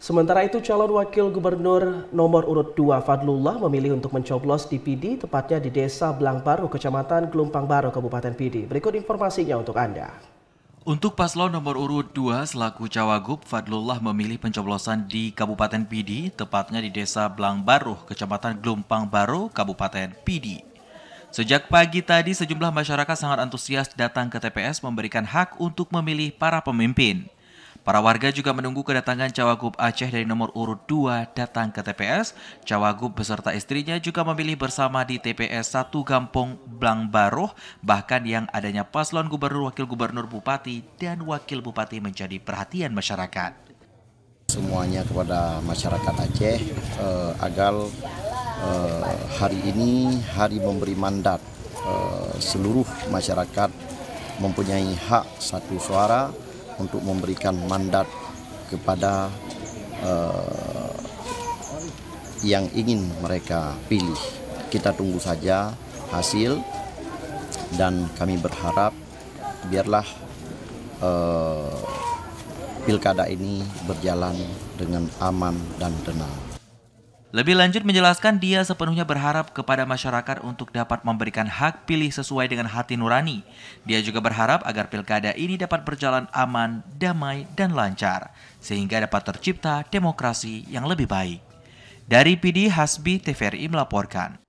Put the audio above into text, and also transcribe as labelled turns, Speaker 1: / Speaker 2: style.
Speaker 1: Sementara itu, calon wakil gubernur nomor urut 2 Fadlullah memilih untuk mencoblos di PD, tepatnya di Desa Blangbaru, Kecamatan Gelumpang Baru, Kabupaten PD. Berikut informasinya untuk Anda.
Speaker 2: Untuk paslon nomor urut 2 selaku Cawagup, Fadlullah memilih pencoblosan di Kabupaten Pidi, tepatnya di Desa Blangbaru, Kecamatan Gelumpang Baru, Kabupaten Pidi. Sejak pagi tadi, sejumlah masyarakat sangat antusias datang ke TPS memberikan hak untuk memilih para pemimpin. Para warga juga menunggu kedatangan Cawagup Aceh dari nomor urut 2 datang ke TPS. Cawagup beserta istrinya juga memilih bersama di TPS 1 Kampung Blangbaru, bahkan yang adanya paslon gubernur, wakil gubernur, bupati, dan wakil bupati menjadi perhatian masyarakat.
Speaker 3: Semuanya kepada masyarakat Aceh agar hari ini hari memberi mandat, seluruh masyarakat mempunyai hak satu suara untuk memberikan mandat kepada yang ingin mereka pilih. Kita tunggu saja hasil dan kami berharap biarlah pilkada ini berjalan dengan aman dan tenang.
Speaker 2: Lebih lanjut menjelaskan, dia sepenuhnya berharap kepada masyarakat untuk dapat memberikan hak pilih sesuai dengan hati nurani. Dia juga berharap agar pilkada ini dapat berjalan aman, damai, dan lancar, sehingga dapat tercipta demokrasi yang lebih baik. Dari PD, Hasbi TVRI melaporkan.